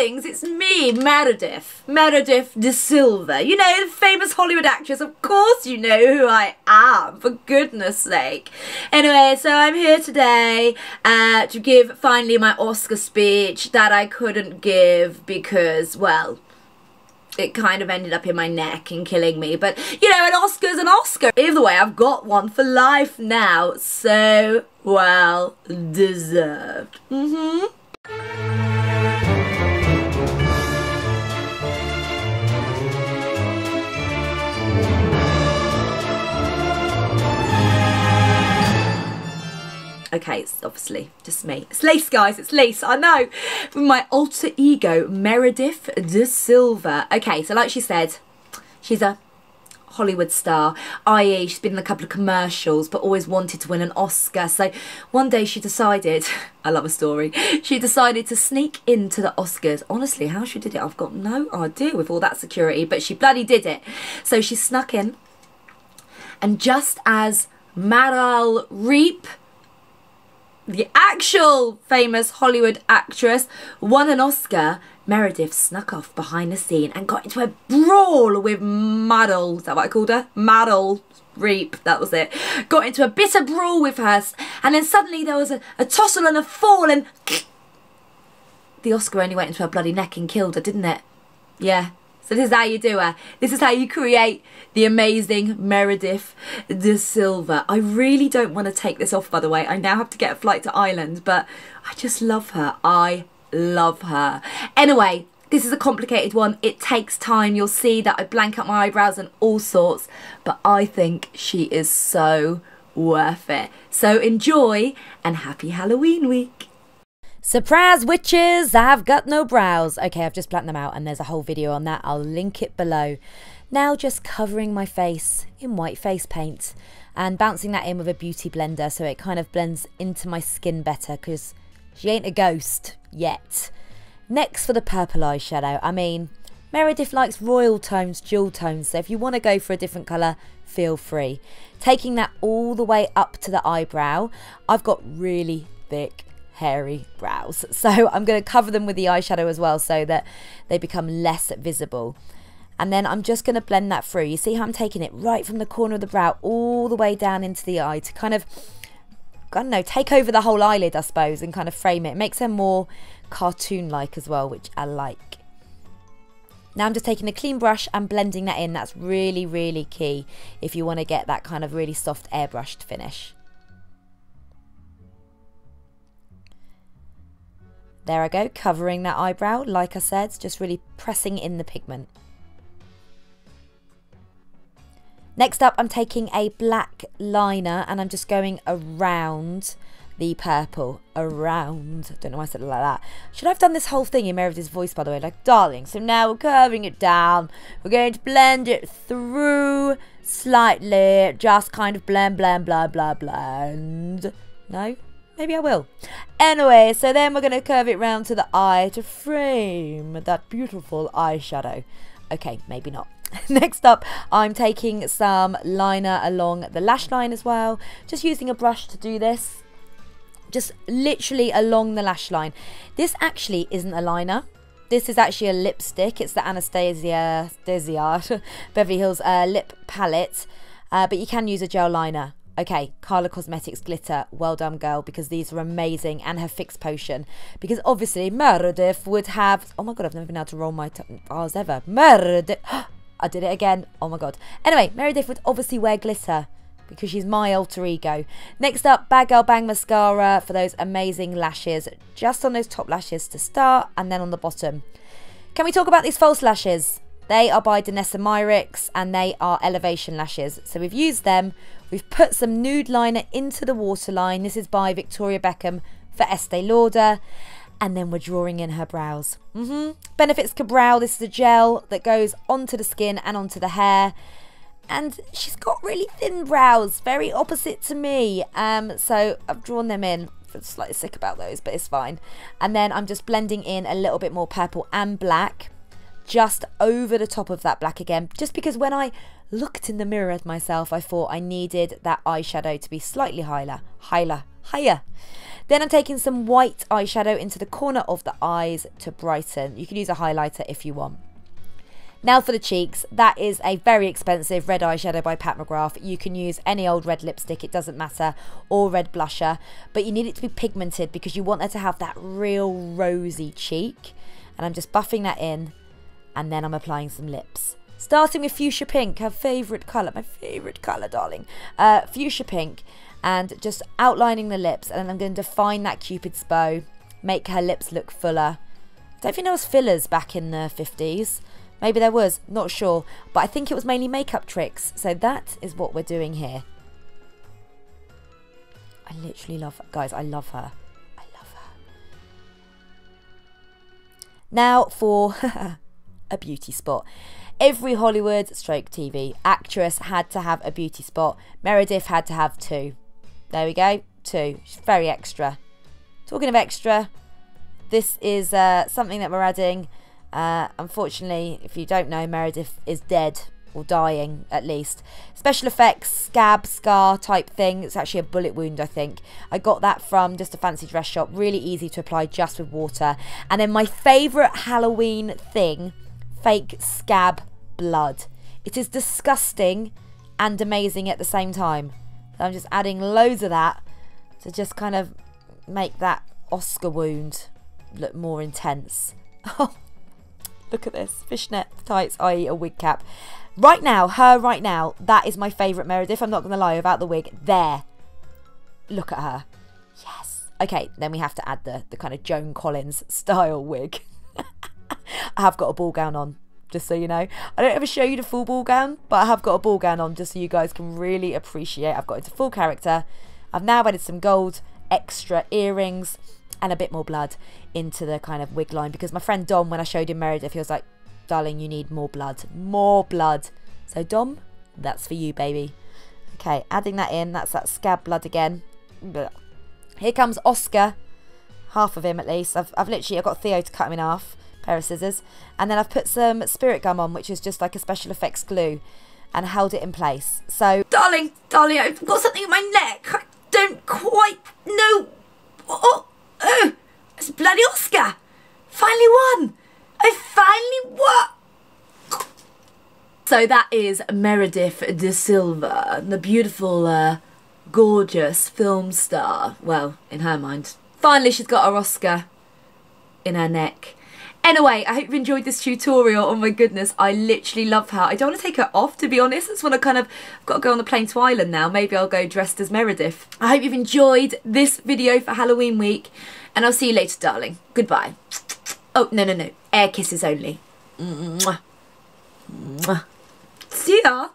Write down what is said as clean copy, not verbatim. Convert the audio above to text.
darlings, it's me, Meredith de Silver. You know, the famous Hollywood actress. Of course you know who I am, for goodness sake. Anyway, so I'm here today to give finally my Oscar speech that I couldn't give because, well, it kind of ended up in my neck and killing me. But, you know, an Oscar's an Oscar. Either way, I've got one for life now. So well deserved. Okay, it's obviously just me. It's lace, guys, it's lace, I know. With my alter ego, Meredith de Silver. Okay, so like she said, she's a Hollywood star, i.e. she's been in a couple of commercials, but always wanted to win an Oscar. So one day she decided, I love a story, she decided to sneak into the Oscars. Honestly, how she did it, I've got no idea with all that security, but she bloody did it. So she snuck in, and just as Meryl Streep, the actual famous Hollywood actress, won an Oscar, Meredith snuck off behind the scene and got into a brawl with Meryl. Is that what I called her? Meryl Streep, that was it. Got into a bitter brawl with her, and then suddenly there was a tussle and a fall, and the Oscar only went into her bloody neck and killed her, didn't it? Yeah. So this is how you do her. This is how you create the amazing Meredith de Silver. I really don't want to take this off, by the way. I now have to get a flight to Ireland, but I just love her. I love her. Anyway, this is a complicated one. It takes time. You'll see that I blank out my eyebrows and all sorts, but I think she is so worth it. So enjoy, and happy Halloween week. Surprise witches, I've got no brows. Okay, I've just blanked them out and there's a whole video on that. I'll link it below. Now just covering my face in white face paint and bouncing that in with a beauty blender so it kind of blends into my skin better, because she ain't a ghost yet. Next for the purple eyeshadow. I mean, Meredith likes royal tones, jewel tones, so if you want to go for a different colour, feel free. Taking that all the way up to the eyebrow, I've got really thick hairy brows, so I'm going to cover them with the eyeshadow as well so that they become less visible. And then I'm just going to blend that through. You see how I'm taking it right from the corner of the brow all the way down into the eye to kind of, I don't know, take over the whole eyelid, I suppose, and kind of frame it. It makes them more cartoon-like as well, which I like. Now I'm just taking a clean brush and blending that in. That's really, really key if you want to get that kind of really soft airbrushed finish. There I go, covering that eyebrow, like I said, just really pressing in the pigment. Next up, I'm taking a black liner and I'm just going around the purple. Around. Don't know why I said it like that. Should I have done this whole thing in Meredith's voice, by the way? Like, darling, so now we're curving it down. We're going to blend it through slightly. Just kind of blend, blend, blend, blend, blend. No? Maybe I will. Anyway, so then we're going to curve it round to the eye to frame that beautiful eyeshadow. Okay, maybe not. Next up, I'm taking some liner along the lash line as well. Just using a brush to do this. Just literally along the lash line. This actually isn't a liner. This is actually a lipstick. It's the Anastasia Beverly Hills lip palette. But you can use a gel liner. Okay, Carla Cosmetics glitter, well done girl, because these are amazing, and her fix potion, because obviously Meredith would have, oh my god, I've never been able to roll my R's ever, Meredith, I did it again, oh my god. Anyway, Meredith would obviously wear glitter, because she's my alter ego. Next up, Bad Girl Bang Mascara for those amazing lashes, just on those top lashes to start, and then on the bottom. Can we talk about these false lashes? They are by Danessa Myricks, and they are elevation lashes, so we've used them. We've put some nude liner into the waterline. This is by Victoria Beckham for Estee Lauder. And then we're drawing in her brows. Benefits Cabral. This is a gel that goes onto the skin and onto the hair. And she's got really thin brows, very opposite to me. So I've drawn them in. I'm slightly sick about those, but it's fine. And then I'm just blending in a little bit more purple and black, just over the top of that black again, just because when I looked in the mirror at myself, I thought I needed that eyeshadow to be slightly higher, Hiya. Then I'm taking some white eyeshadow into the corner of the eyes to brighten. You can use a highlighter if you want. Now for the cheeks, that is a very expensive red eyeshadow by Pat McGrath. You can use any old red lipstick, it doesn't matter, or red blusher, but you need it to be pigmented because you want her to have that real rosy cheek. And I'm just buffing that in, and then I'm applying some lips. Starting with Fuchsia Pink, her favourite colour, my favourite colour, darling. Fuchsia Pink, and just outlining the lips, and then I'm going to define that Cupid's bow, make her lips look fuller. I don't think there was fillers back in the 50s. Maybe there was, not sure. But I think it was mainly makeup tricks. So that is what we're doing here. I literally love her. Guys, I love her. I love her. Now for a beauty spot. Every Hollywood stroke TV actress had to have a beauty spot. Meredith had to have 2. There we go. 2. She's very extra. Talking of extra, this is something that we're adding. Unfortunately, if you don't know, Meredith is dead, or dying at least. Special effects, scab, scar type thing. It's actually a bullet wound, I think. I got that from just a fancy dress shop. Really easy to apply just with water. And then my favourite Halloween thing, fake scab blood. It is disgusting and amazing at the same time. So I'm just adding loads of that to just kind of make that Oscar wound look more intense. Oh. Look at this. Fishnet tights, i.e. a wig cap. Right now, that is my favourite Meredith. I'm not going to lie about the wig. There. Look at her. Yes. Okay, then we have to add the kind of Joan Collins style wig. I have got a ball gown on, just so you know. I don't ever show you the full ball gown, but I have got a ball gown on just so you guys can really appreciate. I've got into full character. I've now added some gold extra earrings and a bit more blood into the kind of wig line, because my friend Dom, when I showed him Meredith, he was like, darling, you need more blood. More blood. So Dom, that's for you, baby. Okay, adding that in. That's that scab blood again. Here comes Oscar. Half of him at least. I've got Theo to cut him in half. Pair of scissors. And then I've put some spirit gum on, which is just like a special effects glue, and held it in place. So Darling, I've got something in my neck. I don't quite know. Oh, it's bloody Oscar. Finally won. I finally won. So that is Meredith de Silver, the beautiful, gorgeous film star. Well, in her mind. Finally, she's got her Oscar in her neck. Anyway, I hope you enjoyed this tutorial. Oh my goodness, I literally love her. I don't want to take her off, to be honest. I just want to I've got to go on the plane to Ireland now. Maybe I'll go dressed as Meredith. I hope you've enjoyed this video for Halloween week, and I'll see you later, darling. Goodbye. Oh, no. Air kisses only. Mwah. Mwah. See ya.